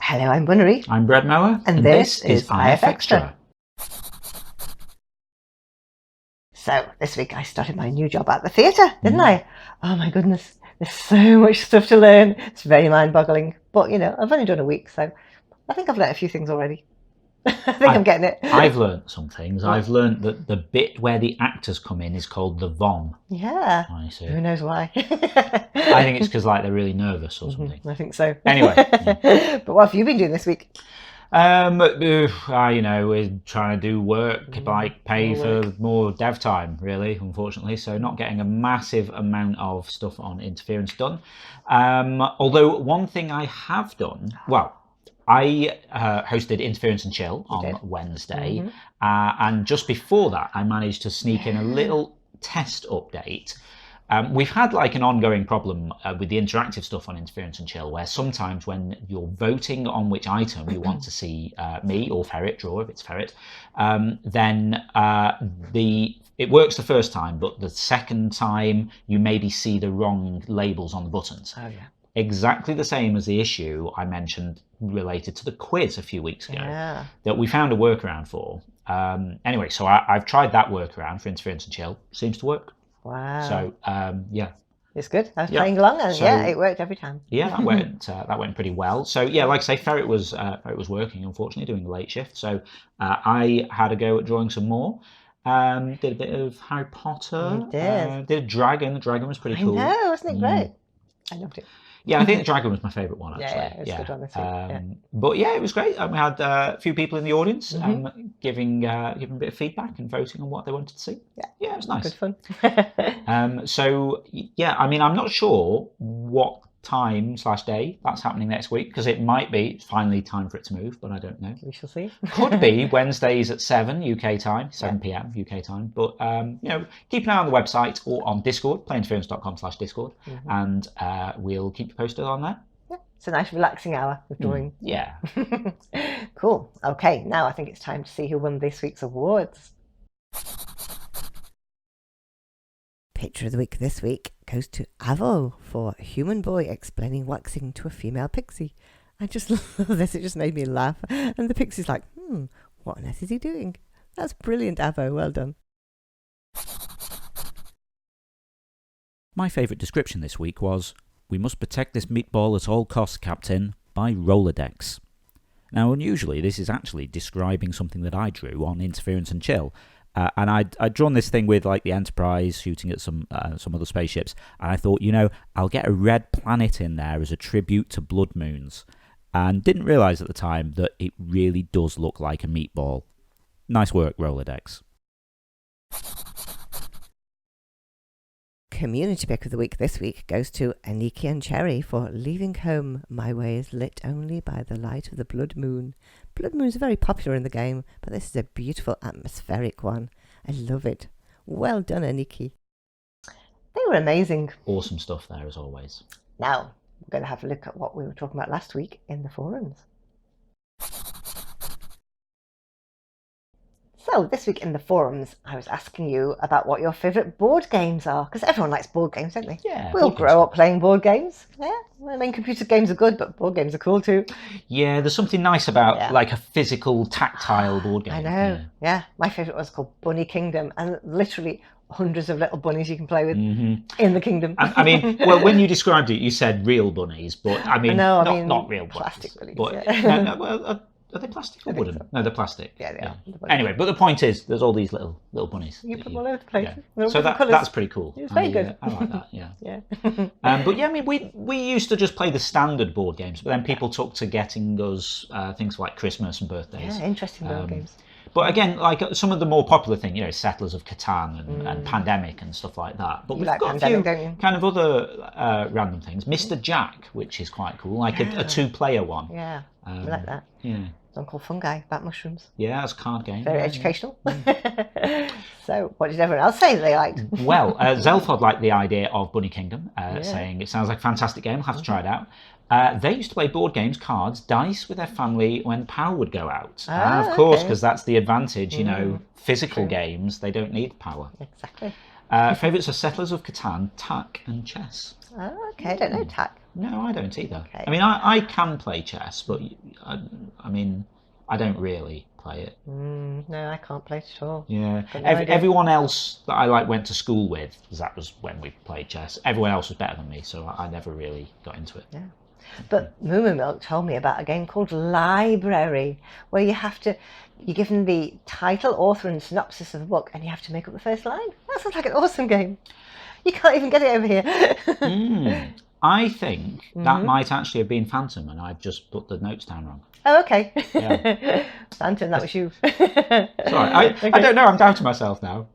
Hello, I'm Bunnery. I'm Brad Mower, and this is IFXtra. So, this week I started my new job at the theatre, didn't I? Oh my goodness, there's so much stuff to learn. It's very mind-boggling. But, you know, I've only done a week, so I think I've learnt a few things already. I think I'm getting it. I've learnt some things. I've learnt that the bit where the actors come in is called the vom. Yeah. I see. Who knows why? I think it's because they're really nervous or something. I think so. Anyway. But what have you been doing this week? We're trying to do work, pay for more dev time, really, unfortunately. So not getting a massive amount of stuff on interference done. Although one thing I have done, I hosted Interference and Chill on Wednesday, and just before that, I managed to sneak in a little test update. We've had an ongoing problem with the interactive stuff on Interference and Chill, where sometimes when you're voting on which item you want to see me or Ferret draw, if it's Ferret, then it works the first time, but the second time you maybe see the wrong labels on the buttons. Oh yeah. Exactly the same as the issue I mentioned related to the quiz a few weeks ago that we found a workaround for. Anyway, so I've tried that workaround for Interference and Chill. Seems to work. Wow. So, yeah. It's good. I was playing along and it worked every time. Yeah, that went pretty well. So yeah, like I say, Ferret was working, unfortunately, doing the late shift. So I had a go at drawing some more. Did a bit of Harry Potter. You did. Did a dragon. The dragon was pretty cool. I know, wasn't it great? I loved it. Yeah, I think the dragon was my favourite one, actually. Yeah, it's a good one this week. But yeah, it was great. We had a few people in the audience giving a bit of feedback and voting on what they wanted to see. Yeah, it was nice. Good fun. So yeah, I mean, I'm not sure what time/day that's happening next week, because it might be finally time for it to move, but I don't know. We shall see. Could be Wednesdays at 7 UK time, 7 p.m. UK time. But keep an eye on the website or on Discord, playinterference.com/Discord, and we'll keep you posted on that. Yeah, it's a nice relaxing hour of drawing. Yeah. Cool. Okay, now I think it's time to see who won this week's awards. Picture of the week this week goes to Avo for Human Boy explaining waxing to a female pixie. I just love this. It just made me laugh. And the pixie's like, what on earth is he doing? That's brilliant, Avo. Well done. My favourite description this week was, "We must protect this meatball at all costs, Captain, by Rolodex." Now, unusually, this is actually describing something that I drew on Interference and Chill. And I'd drawn this thing with the Enterprise shooting at some other spaceships, and I thought, I'll get a red planet in there as a tribute to blood moons, and didn't realise at the time that it really does look like a meatball. Nice work, Rolodex. Community pick of the week this week goes to Aniki and Cherry for Leaving Home. My way is lit only by the light of the blood moon. Blood moons are very popular in the game, but this is a beautiful atmospheric one. I love it. Well done, Aniki. They were amazing. Awesome stuff there, as always. Now, we're going to have a look at what we were talking about last week in the forums. So this week in the forums, I was asking you about what your favourite board games are, because everyone likes board games, don't they? Yeah. We all grow up playing board games. Yeah. I mean, computer games are good, but board games are cool too. Yeah, there's something nice about a physical, tactile board game. I know. Yeah. My favourite was called Bunny Kingdom, and literally hundreds of little bunnies you can play with in the kingdom. I mean, well, when you described it, you said real bunnies, but I mean, not real bunnies. Plastic bunnies. But, are they plastic or wooden? So. No, they're plastic. Yeah, they are. Anyway, but the point is, there's all these little bunnies. You put them all over the place. Yeah. So that's pretty cool. It's very good. I like that. Yeah. Yeah. But yeah, I mean, we used to just play the standard board games, but then people took to getting us things like Christmas and birthdays. Yeah, interesting board games. But again, some of the more popular things, Settlers of Catan and Pandemic and stuff like that. But we've got Pandemic, a few kind of other random things. Mr. Jack, which is quite cool, a two-player one. Yeah, I like that. Yeah. Uncle Fungi, bat mushrooms. Yeah, it's a card game. Very educational. So, what did everyone else say they liked? Well, Zelfod liked the idea of Bunny Kingdom, saying it sounds like a fantastic game, I'll have to try it out. They used to play board games, cards, dice with their family when power would go out. Of course, because that's the advantage, physical games, they don't need power. Exactly. Favourites are Settlers of Catan, Tak and Chess. Oh, okay. I don't know tack. No, I don't either. Okay. I mean, I can play chess, but I mean, I don't really play it. No, I can't play it at all. Yeah, Got no idea. everyone else that I went to school with, because that was when we played chess. Everyone else was better than me, so I never really got into it. Yeah. But Moo Milk told me about a game called Library, where you're given the title, author, and synopsis of a book, and you have to make up the first line. That sounds like an awesome game. You can't even get it over here. I think that might actually have been Phantom, and I've just put the notes down wrong. Oh, okay. Yeah. Phantom, that was you. Sorry, I don't know. I'm down to myself now.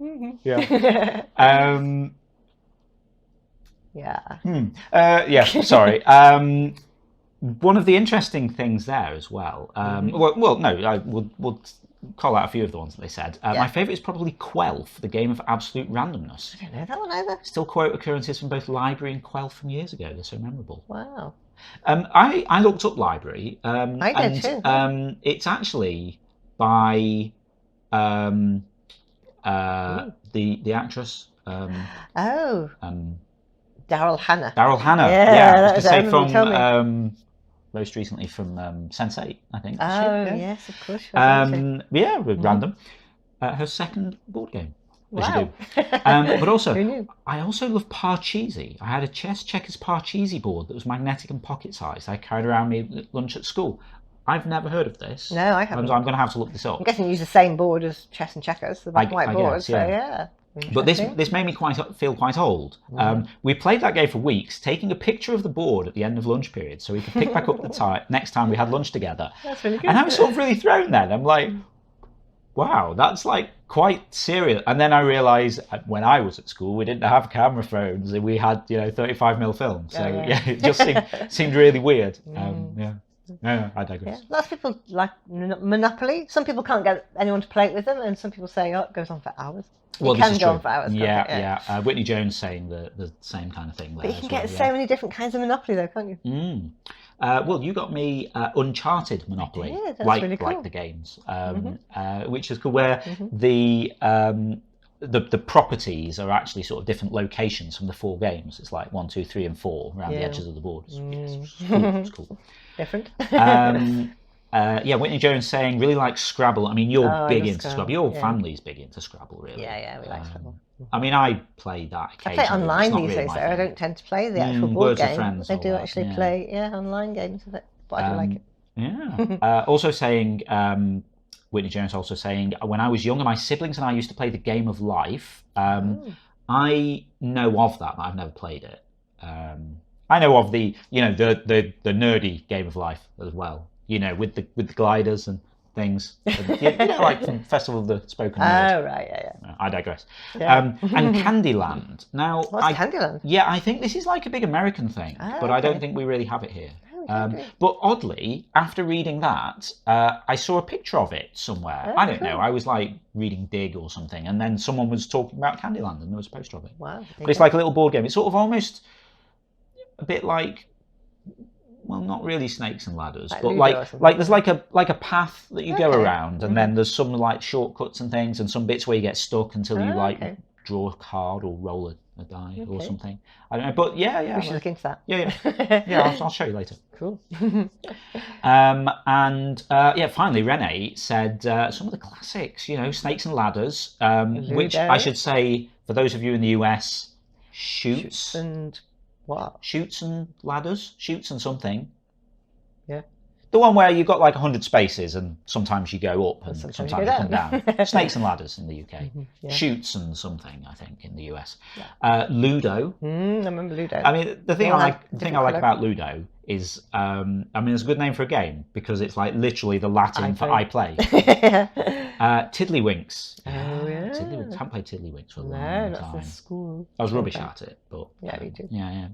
Yeah. Yeah. Yeah. Sorry. One of the interesting things there as well. We'll call out a few of the ones that they said. My favourite is probably Quelf, the game of absolute randomness. I don't know that one either. Still quote occurrences from both Library and Quelf from years ago. They're so memorable. Wow. I looked up Library. I did too. It's actually by the actress. Daryl Hannah. Daryl Hannah. Yeah, I was going to say from most recently from Sense8, I think. Oh, yes, of course. Random. Her second board game. Wow. But also, Who knew? I also love Parcheesi. I had a chess checkers Parcheesi board that was magnetic and pocket-sized. I carried around me at lunch at school. I've never heard of this. No, I haven't. I'm going to have to look this up. I'm guessing you use the same board as chess and checkers, the black and white board. Guess, yeah. So yeah. But this made me feel quite old. We played that game for weeks, taking a picture of the board at the end of lunch period so we could pick back up the next time we had lunch together. That's really good. And I was sort of really thrown then. I'm like, wow, that's like quite serious. And then I realised when I was at school, we didn't have camera phones. We had 35mm film. So it just seemed really weird. No, I digress. Yeah. Lots of people like Monopoly. Some people can't get anyone to play it with them, and some people say, "Oh, it goes on for hours." Well, it can this is go true. on for hours. Yeah. Whitney Jones saying the same kind of thing there. But you can get so many different kinds of Monopoly, though, can't you? Well, you got me Uncharted Monopoly, really cool. like the games, which is cool. Where the properties are actually sort of different locations from the 4 games. It's like 1, 2, 3, and 4 around the edges of the board. It's cool. Different. Whitney Jones saying really like Scrabble. I mean, you're big into Scrabble. Your family's big into Scrabble, really. Yeah, we like Scrabble. I mean, I play that occasionally. I play online these days, though. I don't tend to play the actual board Words game. of Friends. They do actually play online games of it, but I do like it. Yeah. Also saying, Whitney Jones also saying, when I was younger, my siblings and I used to play the Game of Life. I know of that, but I've never played it. I know of the nerdy Game of Life as well. With the gliders and things. Like from Festival of the Spoken Word. Oh, right, yeah. I digress. Yeah. And Candyland. Now, what's Candyland? Yeah, I think this is like a big American thing, but I don't think we really have it here. But oddly, after reading that, I saw a picture of it somewhere. I don't know. I was like reading Dig or something, and then someone was talking about Candyland, and there was a poster of it. Wow. But it's like a little board game. It's sort of almost a bit like, well, not really Snakes and Ladders, but like there's like a path that you go around, and then there's some like shortcuts and things, and some bits where you get stuck until you draw a card or roll a die or something. I don't know, but yeah. We should look into that. Yeah. I'll show you later. Cool. Finally, Renee said some of the classics. Snakes and Ladders, which I should say for those of you in the US, Shoots and what? Shoots and Ladders, Shoots and something. Yeah. The one where you've got like 100 spaces and sometimes you go up and sometimes you come down. Snakes and Ladders in the UK. Shoots and something, I think, in the US. Yeah. Ludo. I remember Ludo. I mean, the thing I like about Ludo is, it's a good name for a game because it's like literally the Latin for I play. Tiddlywinks. Oh, yeah. Tiddlywinks. I haven't played Tiddlywinks for a long time. No, not since school. I was rubbish at it, but... Yeah, me too. Yeah.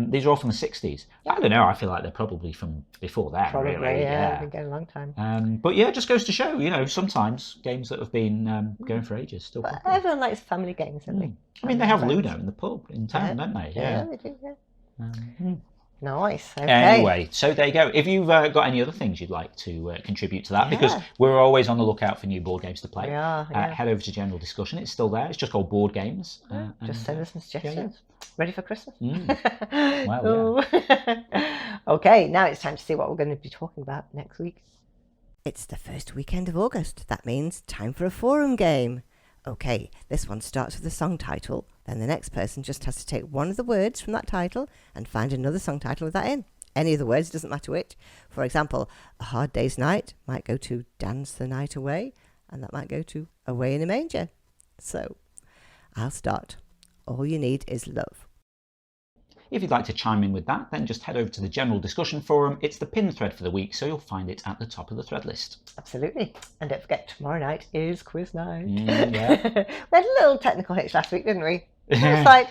These are all from the 60s. I don't know, I feel like they're probably from before that, probably, really. Yeah, been going a long time. But yeah, it just goes to show, sometimes games that have been going for ages still popular. Everyone likes family games, don't they? I mean, they have Ludo in the pub in town, don't they? Yeah, they do, yeah. Nice. Okay. Anyway, so there you go. If you've got any other things you'd like to contribute to that, because we're always on the lookout for new board games to play, We are, head over to General Discussion. It's still there. It's just called Board Games. Just send us some suggestions. Ready for Christmas? Well, Okay, now it's time to see what we're going to be talking about next week. It's the first weekend of August. That means time for a forum game. Okay, this one starts with a song title. Then the next person just has to take one of the words from that title and find another song title with that in. Any of the words, doesn't matter which. For example, A Hard Day's Night might go to Dance the Night Away, and that might go to Away in a Manger. So, I'll start. All you need is love. If you'd like to chime in with that, then just head over to the General Discussion Forum. It's the pinned thread for the week, so you'll find it at the top of the thread list. Absolutely. And don't forget, tomorrow night is quiz night. Yeah. We had a little technical hitch last week, didn't we? It's like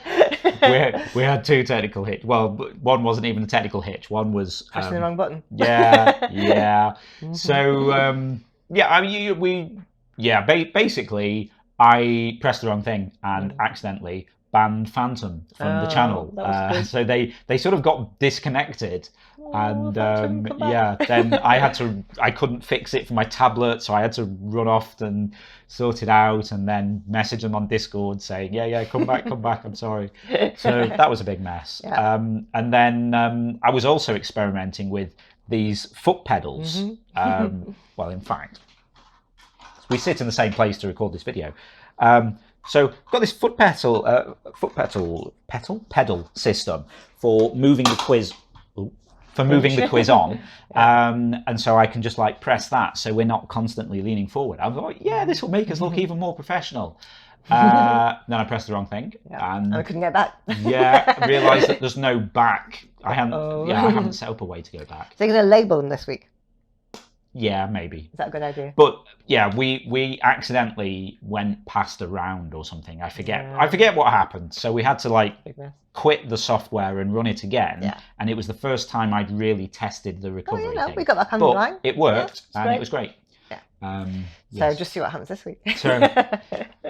we had two technical hits. Well, one wasn't even a technical hitch. One was pressing the wrong button. Yeah. So I mean, basically, I pressed the wrong thing and accidentally banned Phantom from the channel. So they sort of got disconnected. And then I couldn't fix it for my tablet, so I had to run off and sort it out, and then message them on Discord saying, come back, I'm sorry. So that was a big mess. And then I was also experimenting with these foot pedals. Well, in fact, we sit in the same place to record this video. So I've got this pedal system for moving the quiz. Moving the quiz on, and so I can just like press that, so we're not constantly leaning forward. I was like, this will make us look even more professional. Then I pressed the wrong thing, and I couldn't get back. I realised that there's no back. I haven't set up a way to go back. So you're going to label them this week? Yeah, maybe. Is that a good idea? But we accidentally went past a round or something. I forget what happened. So we had to quit the software and run it again. And it was the first time I'd really tested the recovery thing. We got back on the line. It worked, and it was great. So just see what happens this week. So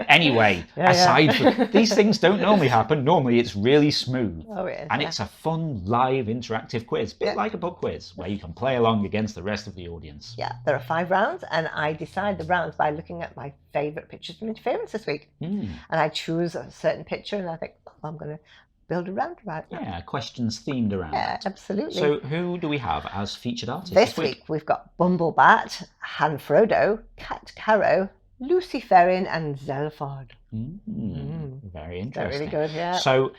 anyway, aside from these things don't normally happen. Normally it's really smooth. And it's a fun live interactive quiz, bit like a pub quiz, where you can play along against the rest of the audience. There are 5 rounds, and I decide the rounds by looking at my favourite pictures from Interference this week. And I choose a certain picture, and I think, I'm going to build a round about that. Questions themed around that. Absolutely. So who do we have as featured artists this week? We've got Bumblebat, Han Frodo, Cat Caro, Lucy Ferrin, and Zelford. Very interesting. They're really good, So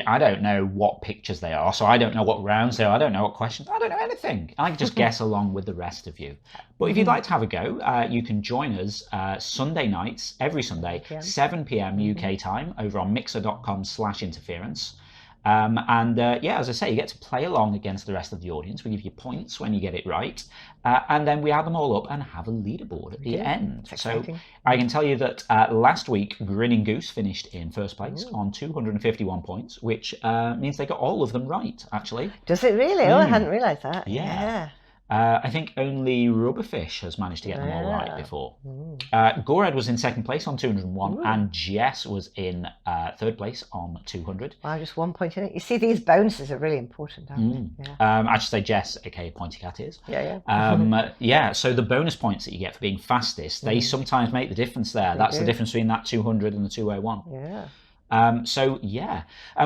I don't know what pictures they are, so I don't know what rounds they are, I don't know what questions, I don't know anything. I can just guess along with the rest of you. But if you'd like to have a go, you can join us Sunday nights, every Sunday, 7 p.m. UK time, over on mixer.com/interference. As I say, you get to play along against the rest of the audience. We give you points when you get it right, and then we add them all up and have a leaderboard at the end. So I can tell you that last week Grinning Goose finished in first place on 251 points, which means they got all of them right, actually. Does it really? I hadn't realised that. I think only Rubberfish has managed to get them all right before. Gorad was in second place on 201, and Jess was in third place on 200. Wow, just 1 point in it. You see, these bonuses are really important, aren't they? I should say Jess, aka Pointy Cat, is. So the bonus points that you get for being fastest, they sometimes make the difference there. That's the difference between that 200 and the 201.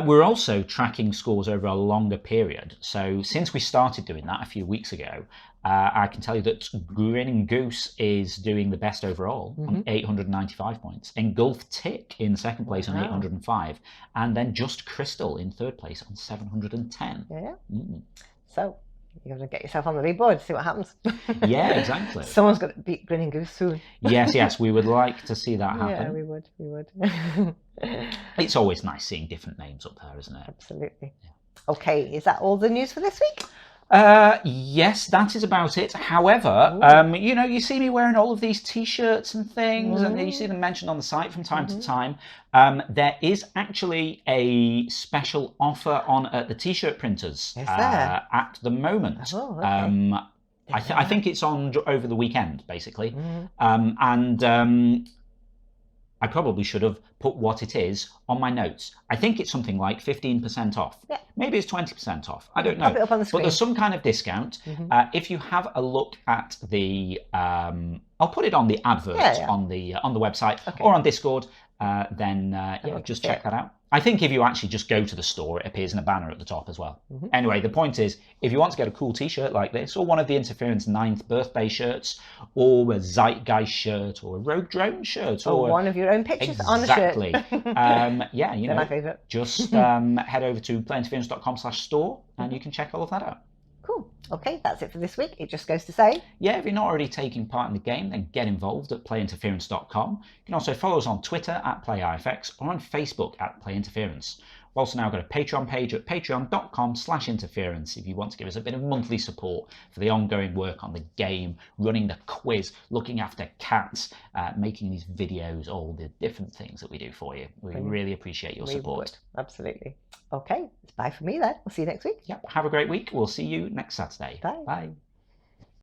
We're also tracking scores over a longer period. So since we started doing that a few weeks ago, I can tell you that Grinning Goose is doing the best overall on 895 points. Engulfed Tick in second place on 805, and then Just Crystal in third place on 710. So you're going to get yourself on the leaderboard, see what happens. Exactly. Someone's got to beat Grinning Goose soon. Yes, we would like to see that happen. Yeah, we would. It's always nice seeing different names up there, isn't it? Absolutely. Okay, is that all the news for this week? Yes, that is about it. However, you see me wearing all of these T-shirts and things, and you see them mentioned on the site from time to time. There is actually a special offer on at the T-shirt printers at the moment. I think it's on over the weekend, basically, and I probably should have put what it is on my notes. I think it's something like 15% off. Yeah. Maybe it's 20% off. I don't know. Pop it up on the screen. But there's some kind of discount. If you have a look at the, I'll put it on the advert on the website or on Discord. Then just check that out. I think if you actually just go to the store, it appears in a banner at the top as well. Anyway, the point is, if you want to get a cool t-shirt like this, or one of the Interference 9th birthday shirts, or a Zeitgeist shirt, or a Rogue Drone shirt, or one of your own pictures on a shirt. Yeah, you know, my favourite. Just head over to playinterference.com/store and you can check all of that out. Cool. Okay, that's it for this week. It just goes to say, yeah, if you're not already taking part in the game, then get involved at playinterference.com. You can also follow us on Twitter at PlayIFX or on Facebook at PlayInterference. We've also now got a Patreon page at patreon.com/interference if you want to give us a bit of monthly support for the ongoing work on the game, running the quiz, looking after cats, making these videos, all the different things that we do for you. We really appreciate your support. Absolutely. Okay, it's bye for me then. We'll see you next week. Yep. Have a great week. We'll see you next Saturday. Bye. Bye.